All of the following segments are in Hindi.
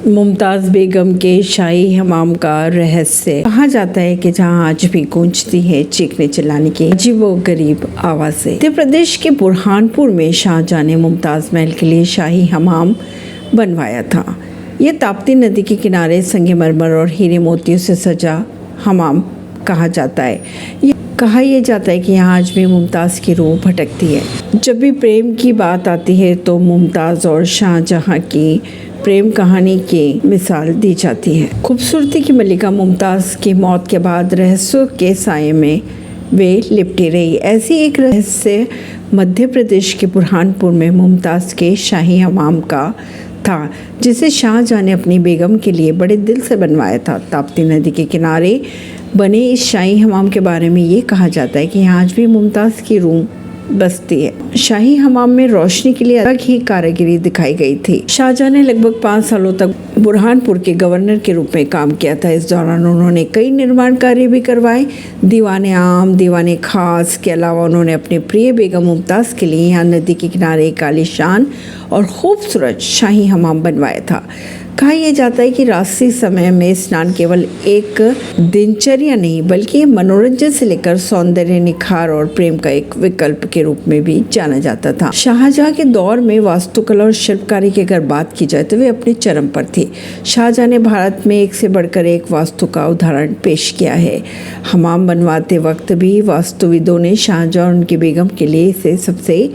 मुमताज़ बेगम के शाही हमाम का रहस्य। कहा जाता है कि जहां आज भी गूंजती है चीखने चिल्लाने की अजीबोगरीब आवाज़ें। मध्य प्रदेश के बुरहानपुर में शाहजहां ने मुमताज़ महल के लिए शाही हमाम बनवाया था। ये ताप्ती नदी के किनारे संगमरमर और हीरे मोतियों से सजा हमाम कहा जाता है। कहा यह जाता है कि यहाँ आज भी मुमताज़ की रूह भटकती है। जब भी प्रेम की बात आती है तो मुमताज़ और शाहजहां की प्रेम कहानी की मिसाल दी जाती है। खूबसूरती की मलिका मुमताज़ की मौत के बाद रहस्यों के साये में वे लिपटी रही। ऐसी एक रहस्य मध्य प्रदेश के बुरहानपुर में मुमताज़ के शाही हमाम का था, जिसे शाहजहां ने अपनी बेगम के लिए बड़े दिल से बनवाया था। ताप्ती नदी के किनारे बने इस शाही हमाम के बारे में ये कहा जाता है कि यहाँ आज भी मुमताज़ की रूह बसती है। शाही हमाम में रोशनी के लिए अलग ही कारीगरी दिखाई गई थी। शाहजहां ने लगभग 5 सालों तक बुरहानपुर के गवर्नर के रूप में काम किया था। इस दौरान उन्होंने कई निर्माण कार्य भी करवाए। दीवाने आम, दीवाने खास के अलावा उन्होंने अपने प्रिय बेगम मुमताज़ के लिए यहाँ नदी के किनारे एक आलीशान और खूबसूरत शाही हमाम बनवाया था। कहा यह जाता है कि रात्रि समय में स्नान केवल एक दिनचर्या नहीं बल्कि मनोरंजन से लेकर सौंदर्य निखार और प्रेम का एक विकल्प के रूप में भी जाना जाता था। शाहजहां के दौर में वास्तुकला और शिल्पकारी की अगर बात की जाए तो वे अपने चरम पर थे। शाहजहां ने भारत में एक से बढ़कर एक वास्तु का उदाहरण पेश किया है। हमाम बनवाते वक्त भी वास्तुविदों ने शाहजहां और उनकी बेगम के लिए इसे सबसे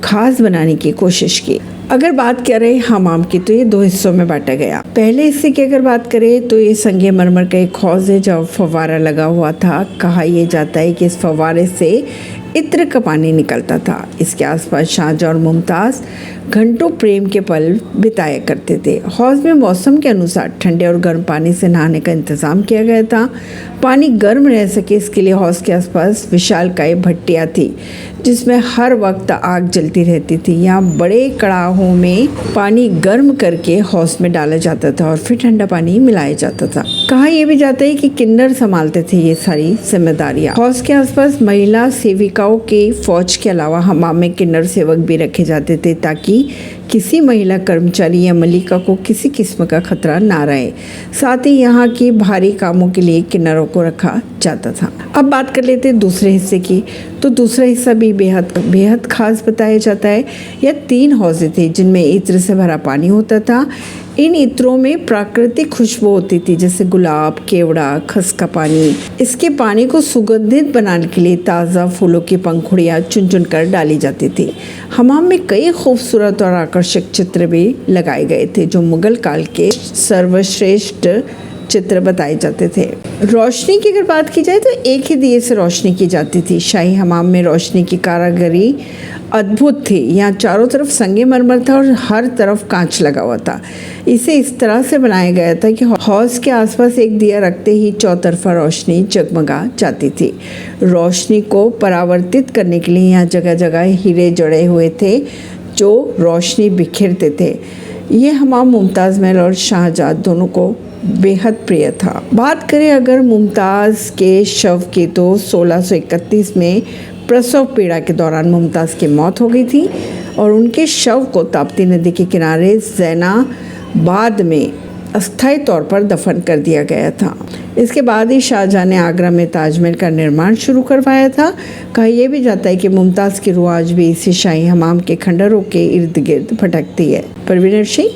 खास बनाने की कोशिश की। अगर बात करें हमाम की तो ये 2 हिस्सों में बांटा गया। पहले हिस्से की अगर बात करें तो ये संगमरमर का एक हौज है जहाँ फव्वारा लगा हुआ था। कहा यह जाता है कि इस फव्वारे से इत्र का पानी निकलता था। इसके आसपास शाहजहां और मुमताज़ घंटों प्रेम के पल बिताया करते थे। हौज में मौसम के अनुसार ठंडे और गर्म पानी से नहाने का इंतज़ाम किया गया था। पानी गर्म रह सके इसके लिए हौज के आसपास विशालकाय भट्टियाँ थी जिसमें हर वक्त आग जलती रहती थी। यहाँ बड़े कड़ाहों में पानी गर्म करके हौज में डाला जाता था और फिर ठंडा पानी मिलाया जाता था। कहा यह भी जाता है कि किन्नर संभालते थे ये सारी जिम्मेदारियाँ। हौज के आसपास महिला सेविकाओं के फौज के अलावा हमाम में किन्नर सेवक भी रखे जाते थे ताकि किसी महिला कर्मचारी या मलिका को किसी किस्म का खतरा ना रहे। साथ ही यहाँ की भारी कामों के लिए किन्नरों को रखा जाता था। अब बात कर लेते हैं दूसरे हिस्से की। तो दूसरा हिस्सा भी बेहद खास बताया जाता है। यह 3 हौज़ें थे जिनमें इत्र से भरा पानी होता था। इन इत्रों में प्राकृतिक खुशबू होती थी जैसे गुलाब, केवड़ा, खस का पानी। इसके पानी को सुगंधित बनाने के लिए ताज़ा फूलों की पंखुड़ियाँ चुन चुन कर डाली जाती थी। हमाम में कई खूबसूरत और आकर्षक चित्र भी लगाए गए थे जो मुगल काल के सर्वश्रेष्ठ चित्र बताए जाते थे। रोशनी की अगर बात की जाए तो एक ही दिए से रोशनी की जाती थी। शाही हमाम में रोशनी की कारीगरी अद्भुत थी। यहाँ चारों तरफ संगमरमर था और हर तरफ कांच लगा हुआ था। इसे इस तरह से बनाया गया था कि हौज के आसपास एक दिया रखते ही चौतरफा रोशनी जगमगा जाती थी। रोशनी को परावर्तित करने के लिए यहाँ जगह जगह हीरे जड़े हुए थे जो रोशनी बिखेरते थे। ये हमाम मुमताज़ महल और शाहजहां दोनों को बेहद प्रिय था। बात करें अगर मुमताज़ के शव की तो 1631 में प्रसव पीड़ा के दौरान मुमताज़ की मौत हो गई थी और उनके शव को ताप्ती नदी के किनारे जैनाबाद में अस्थायी तौर पर दफन कर दिया गया था। इसके बाद ही शाहजहां ने आगरा में ताजमहल का निर्माण शुरू करवाया था। कहा यह भी जाता है कि मुमताज़ की रूह आज भी इसी शाही हमाम के खंडरों के इर्द गिर्द भटकती है। परवीन सिंह।